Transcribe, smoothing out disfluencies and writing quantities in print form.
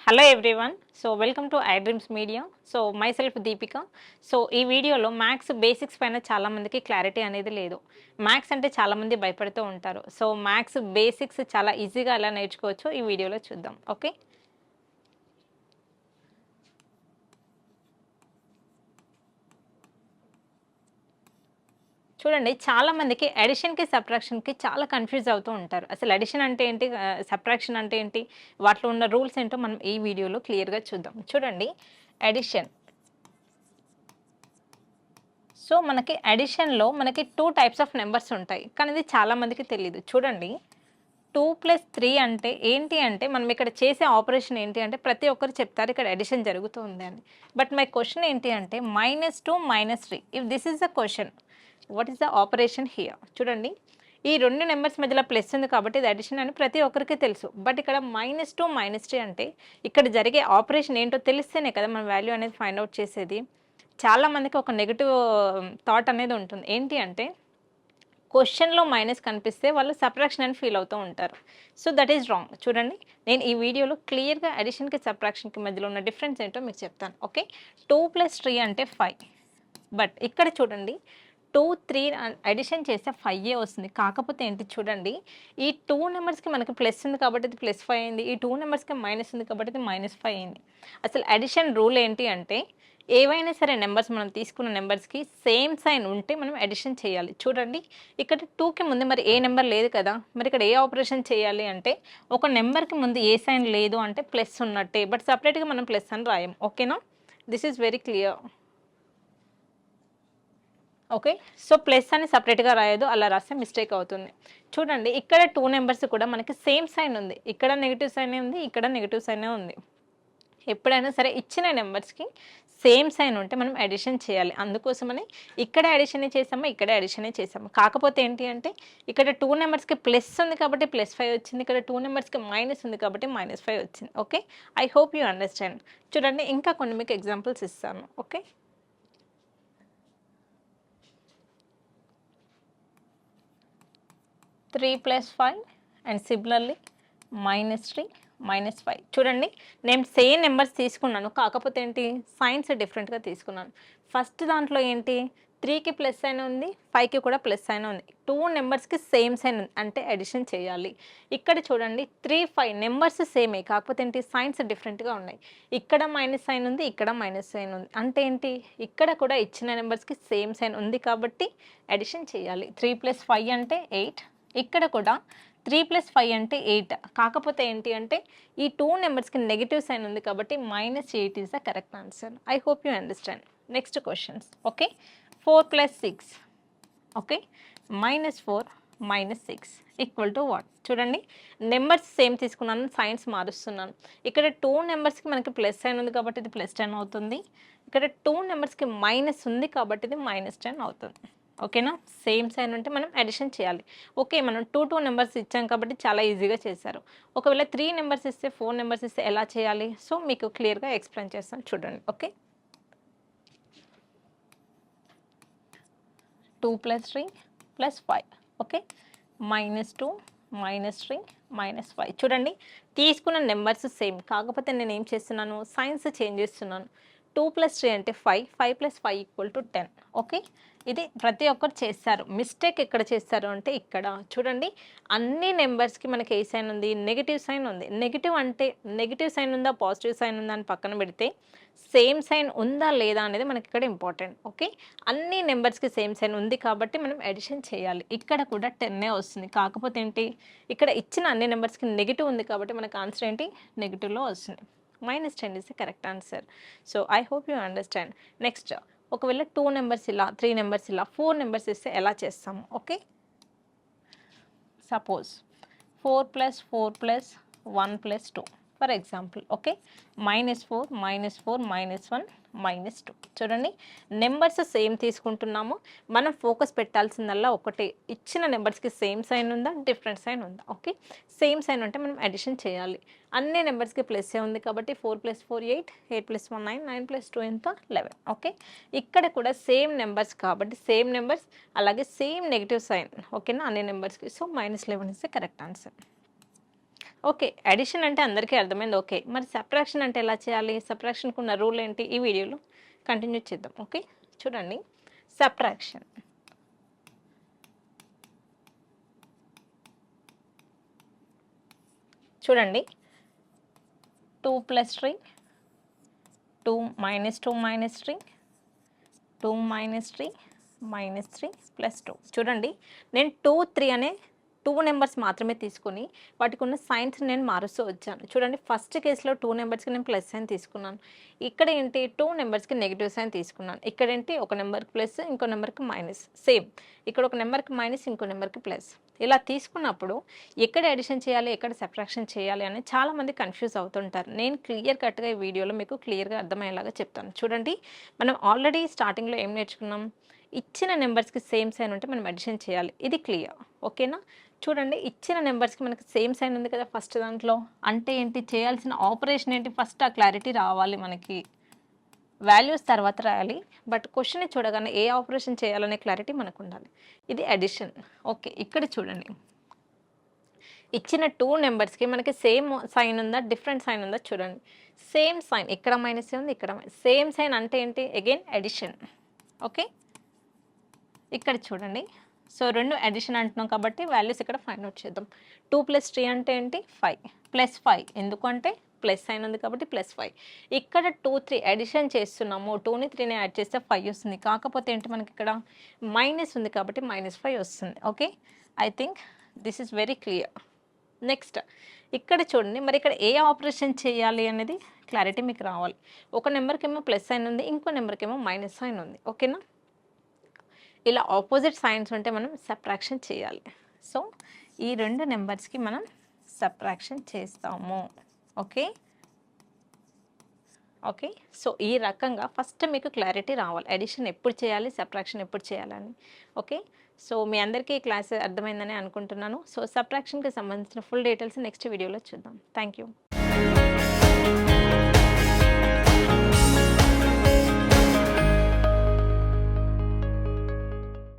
Hello everyone. So welcome to I dreams media. So my self Deepika. So ఈ వీడియోలో maths basics పైన చాలామందికి clarity అనేది లేదు. మ్యాథ్స్ అంటే చాలామంది భయపడుతూ ఉంటారు. సో మ్యాథ్స్ బేసిక్స్ చాలా ఈజీగా ఎలా నేర్చుకోవచ్చో ఈ వీడియోలో చూద్దాం. ఓకే, చూడండి, చాలామందికి అడిషన్కి సబ్ట్రాక్షన్కి చాలా కన్ఫ్యూజ్ అవుతూ ఉంటారు. అసలు అడిషన్ అంటే ఏంటి, సబ్ట్రాక్షన్ అంటే ఏంటి, వాటిలో ఉన్న రూల్స్ ఏంటో మనం ఈ వీడియోలో క్లియర్గా చూద్దాం. చూడండి, అడిషన్. సో మనకి అడిషన్లో మనకి 2 టైప్స్ ఆఫ్ నెంబర్స్ ఉంటాయి, కానీ ఇది చాలామందికి తెలియదు. చూడండి, 2 + 3 అంటే ఏంటి అంటే, మనం ఇక్కడ చేసే ఆపరేషన్ ఏంటి అంటే ప్రతి ఒక్కరు చెప్తారు ఇక్కడ అడిషన్ జరుగుతుంది అని. బట్ మై క్వశ్చన్ ఏంటి అంటే -2 -3, if this is the question, what is the operation here? చూడండి, ఈ రెండు నెంబర్స్ మధ్యలో ప్లస్ ఉంది కాబట్టి ఇది అడిషన్ అని ప్రతి ఒక్కరికి తెలుసు. బట్ ఇక్కడ -2 -3 అంటే ఇక్కడ జరిగే ఆపరేషన్ ఏంటో తెలిస్తేనే కదా మనం వాల్యూ అనేది ఫైండ్ అవుట్ చేసేది. చాలామందికి ఒక నెగటివ్ థాట్ అనేది ఉంటుంది. ఏంటి అంటే క్వశ్చన్లో మైనస్ కనిపిస్తే వాళ్ళు సబ్ట్రాక్షన్ అని ఫీల్ అవుతూ ఉంటారు. So that is wrong. చూడండి, నేను ఈ వీడియోలో క్లియర్గా అడిషన్కి సబ్ట్రాక్షన్కి మధ్యలో ఉన్న డిఫరెన్స్ ఏంటో మీకు చెప్తాను. ఓకే, 2 + 3 అంటే 5. బట్ ఇక్కడ చూడండి, 2, 3 అడిషన్ చేస్తే 5 వస్తుంది. కాకపోతే ఏంటి చూడండి, ఈ 2 నెంబర్స్కి మనకి ప్లస్ ఉంది కాబట్టి ఇది +5 అయింది. ఈ 2 నెంబర్స్కి మైనస్ ఉంది కాబట్టి ఇది -5 అయింది. అసలు అడిషన్ రూల్ ఏంటి అంటే ఏవైనా సరే నెంబర్స్ మనం తీసుకున్న నెంబర్స్కి సేమ్ సైన్ ఉంటే మనం అడిషన్ చేయాలి. చూడండి, ఇక్కడ 2కి ముందు మరి ఏ నెంబర్ లేదు కదా, మరి ఇక్కడ ఏ ఆపరేషన్ చేయాలి అంటే ఒక నెంబర్కి ముందు ఏ సైన్ లేదు అంటే ప్లస్ ఉన్నట్టే. బట్ సపరేట్గా మనం ప్లస్ అని రాయం. ఓకేనా, this is very clear. Okay, so plus అని సపరేట్గా రాయదు, అలా రాస్తే మిస్టేక్ అవుతుంది. చూడండి, ఇక్కడ 2 నెంబర్స్ కూడా మనకి సేమ్ సైన్ ఉంది. ఇక్కడ నెగిటివ్ సైనే ఉంది, ఇక్కడ నెగిటివ్ సైనే ఉంది. ఎప్పుడైనా సరే ఇచ్చిన నెంబర్స్కి సేమ్ సైన్ ఉంటే మనం అడిషన్ చేయాలి. అందుకోసమని ఇక్కడ అడిషనే చేసాము, ఇక్కడ అడిషనే చేసాము. కాకపోతే ఏంటి అంటే ఇక్కడ 2 నెంబర్స్కి ప్లస్ ఉంది కాబట్టి +5 వచ్చింది, ఇక్కడ 2 నెంబర్స్కి మైనస్ ఉంది కాబట్టి -5 వచ్చింది. Okay, I hope you understand. చూడండి, ఇంకా కొన్ని మీకు ఎగ్జాంపుల్స్ ఇస్తాను. Okay, 3 + 5 and similarly -3 -5. చూడండి, నేను సేమ్ నెంబర్స్ తీసుకున్నాను, కాకపోతే ఏంటి సైన్స్ డిఫరెంట్గా తీసుకున్నాను. ఫస్ట్ దాంట్లో ఏంటి 3కి ప్లస్ సైన్ ఉంది, 5కి కూడా ప్లస్ సైన్ ఉంది. 2 నెంబర్స్కి సేమ్ సైన్ ఉంది అంటే అడిషన్ చేయాలి. ఇక్కడ చూడండి 3, 5 నెంబర్స్ సేమే, కాకపోతే ఏంటి సైన్స్ డిఫరెంట్గా ఉన్నాయి. ఇక్కడ మైనస్ సైన్ ఉంది, ఇక్కడ మైనస్ సైన్ ఉంది. అంటే ఏంటి ఇక్కడ కూడా ఇచ్చిన నెంబర్స్కి సేమ్ సైన్ ఉంది కాబట్టి అడిషన్ చేయాలి. 3 + 5 అంటే 8. ఇక్కడ కూడా 3 + 5 అంటే 8. కాకపోతే ఏంటి అంటే ఈ 2 నెంబర్స్కి నెగిటివ్ సైన్ ఉంది కాబట్టి -8 is the correct answer. I hope you understand. Next questions. Okay, 4 + 6. Okay, -4 -6 equal to what? చూడండి, నెంబర్స్ సేమ్ తీసుకున్నాను, సైన్స్ మారుస్తున్నాను. ఇక్కడ 2 నెంబర్స్కి మనకి ప్లస్ సైన్ ఉంది కాబట్టి ఇది +10 అవుతుంది. ఇక్కడ 2 నెంబర్స్కి మైనస్ ఉంది కాబట్టి ఇది -10 అవుతుంది. ఓకేనా, సేమ్ సైన్ ఉంటే మనం అడిషన్ చేయాలి. ఓకే, మనం 2 నెంబర్స్ ఇచ్చాం కాబట్టి చాలా ఈజీగా చేశారు. ఒకవేళ 3 నెంబర్స్ ఇస్తే 4 నెంబర్స్ ఇస్తే ఎలా చేయాలి? సో మీకు క్లియర్గా ఎక్స్ప్లెయిన్ చేస్తాను, చూడండి. ఓకే, 2 + 3 + 5. ఓకే, -2 -3 -5. చూడండి, తీసుకున్న నెంబర్స్ సేమ్, కాకపోతే నేను ఏం చేస్తున్నాను, సైన్స్ చేంజ్ చేస్తున్నాను. 2 + 3 అంటే 5, 5 + 5 = 10. ఓకే, ఇది ప్రతి ఒక్కరు చేస్తారు. మిస్టేక్ ఎక్కడ చేస్తారు అంటే ఇక్కడ చూడండి, అన్ని నెంబర్స్కి మనకి ఏ సైన్ ఉంది, నెగిటివ్ సైన్ ఉంది. నెగిటివ్ అంటే నెగిటివ్ సైన్ ఉందా, పాజిటివ్ సైన్ ఉందా అని పక్కన పెడితే సేమ్ సైన్ ఉందా లేదా అనేది మనకి ఇక్కడ ఇంపార్టెంట్. ఓకే, అన్ని నెంబర్స్కి సేమ్ సైన్ ఉంది కాబట్టి మనం అడిషన్ చేయాలి. ఇక్కడ కూడా 10 వస్తుంది. కాకపోతే ఏంటి ఇక్కడ ఇచ్చిన అన్ని నెంబర్స్కి నెగిటివ్ ఉంది కాబట్టి మనకు ఆన్సర్ ఏంటి, నెగిటివ్లో వస్తుంది. -10 is the correct answer. So I hope you understand. Next, ఒకవేళ 2 నెంబర్స్ ఇలా, 3 నెంబర్స్ ఇలా, 4 నెంబర్స్ ఇస్తే ఎలా చేస్తాము? Okay, suppose 4 + 4 + 1 + 2 for example. Okay, -4 -4 -1 -2. చూడండి, నెంబర్స్ సేమ్ తీసుకుంటున్నాము. మనం ఫోకస్ పెట్టాల్సిందల్లా ఒకటే, ఇచ్చిన నెంబర్స్కి సేమ్ సైన్ ఉందా, డిఫరెంట్ సైన్ ఉందా. ఓకే, సేమ్ సైన్ ఉంటే మనం అడిషన్ చేయాలి. అన్ని నెంబర్స్కి ప్లస్సే ఉంది కాబట్టి 4 + 4 8, 8 + 1 9, 9 + 2 ఎంత 11. ఓకే, ఇక్కడ కూడా సేమ్ నెంబర్స్ కాబట్టి సేమ్ నెంబర్స్, అలాగే సేమ్ నెగిటివ్ సైన్. ఓకేనా, అన్ని నెంబర్స్కి. So -11 is the correct answer. Okay. Addition అంటే అందరికీ అర్థమైంది ఓకే. మరి సబ్ట్రాక్షన్ అంటే ఎలా చేయాలి? సబ్ట్రాక్షన్‌కి ఉన్న రూల్ ఏంటి? ఈ వీడియోలో కంటిన్యూ చేద్దాం. ఓకే. చూడండి సబ్ట్రాక్షన్. చూడండి 2 + 3 2 - 2 - 3 2 - 3 -3 +2 చూడండి నేను 2, 3 అనే 2 నెంబర్స్ మాత్రమే తీసుకొని వాటికి ఉన్న సైన్స్ నేను మారుస్తూ వచ్చాను. చూడండి ఫస్ట్ కేస్‌లో 2 నెంబర్స్‌కి నేను ప్లస్ సైన్ తీసుకున్నాను. ఇక్కడ ఏంటి 2 నెంబర్స్‌కి నెగెటివ్ సైన్ తీసుకున్నాను. ఇక్కడ ఏంటి ఒక నెంబర్‌కి ప్లస్ ఇంకో నెంబర్‌కి మైనస్. సేమ్ ఇక్కడ ఒక నెంబర్‌కి మైనస్ ఇంకో నెంబర్‌కి ప్లస్. ఇలా తీసుకున్నప్పుడు ఎక్కడ అడిషన్ చేయాలి, ఎక్కడ సబ్ట్రాక్షన్ చేయాలి అని చాలామంది కన్‌ఫ్యూజ్ అవుతుంటారు. నేను క్లియర్ కట్‌గా ఈ వీడియోలో మీకు క్లియర్‌గా అర్థమయ్యేలాగా చెప్తాను. చూడండి మనం ఆల్రెడీ స్టార్టింగ్‌లో ఏం నేర్చుకున్నాం? ఇచ్చిన నెంబర్స్‌కి సేమ్ సైన్ ఉంటే మనం అడిషన్ చేయాలి. ఇది క్లియర్. ఓకేనా? చూడండి ఇచ్చిన నెంబర్స్‌కి మనకి సేమ్ సైన్ ఉంది కదా ఫస్ట్ దాంట్లో. అంటే ఏంటి చేయాల్సిన ఆపరేషన్ ఏంటి ఫస్ట్ ఆ క్లారిటీ రావాలి మనకి. వాల్యూస్ తర్వాత రాయాలి. బట్ క్వెషన్‌ని చూడగానే ఏ ఆపరేషన్ చేయాలనే క్లారిటీ మనకుండాలి. ఇది అడిషన్. ఓకే. ఇక్కడ చూడండి. ఇచ్చిన 2 నెంబర్స్‌కి మనకి సేమ్ సైన్ ఉందా? డిఫరెంట్ సైన్ ఉందా? చూడండి. సేమ్ సైన్ ఇక్కడ మైనసే ఉంది. ఇక్కడ సేమ్ సైన్ అంటే ఏంటి? Again addition. ఓకే. ఇక్కడ చూడండి. సో 2 అడిషన్ అంటున్నాం కాబట్టి వాల్యూస్ ఇక్కడ ఫైండ్ ఔట్ చేద్దాం. 2 + 3 అంటే ఏంటి? 5 +5 ఎందుకంటే ప్లస్ సైన్ ఉంది కాబట్టి +5. ఇక్కడ 2, 3 అడిషన్ చేస్తున్నాము. 2ని 3ని యాడ్ చేస్తే 5 వస్తుంది. కాకపోతే ఏంటి మనకి ఇక్కడ మైనస్ ఉంది కాబట్టి -5 వస్తుంది. Okay. I think this is very clear. Next ఇక్కడ చూడండి మరి ఇక్కడ ఏ ఆపరేషన్ చేయాలి అనేది క్లారిటీ మీకు రావాలి. ఒక నెంబర్‌కేమో ప్లస్ సైన్ ఉంది. ఇంకో నెంబర్‌కేమో మైనస్ సైన్ ఉంది. ఓకేనా? ఇలా ఆపోజిట్ సైన్స్ ఉంటే మనం సబ్ట్రాక్షన్ చేయాలి. సో ఈ 2 నెంబర్స్‌కి మనం సబ్ట్రాక్షన్ చేస్తాము. ఓకే. ఓకే. సో ఈ రకంగా ఫస్ట్ మీకు క్లారిటీ రావాలి. అడిషన్ ఎప్పుడు చేయాలి, సబ్ట్రాక్షన్ ఎప్పుడు చేయాలని. ఓకే. సో మీ అందరికీ ఈ క్లాస్ అర్థమైందని అనుకుంటున్నాను. సో సబ్ట్రాక్షన్‌కి సంబంధించిన ఫుల్ డీటెయిల్స్ నెక్స్ట్ వీడియోలో చూద్దాం. Thank you.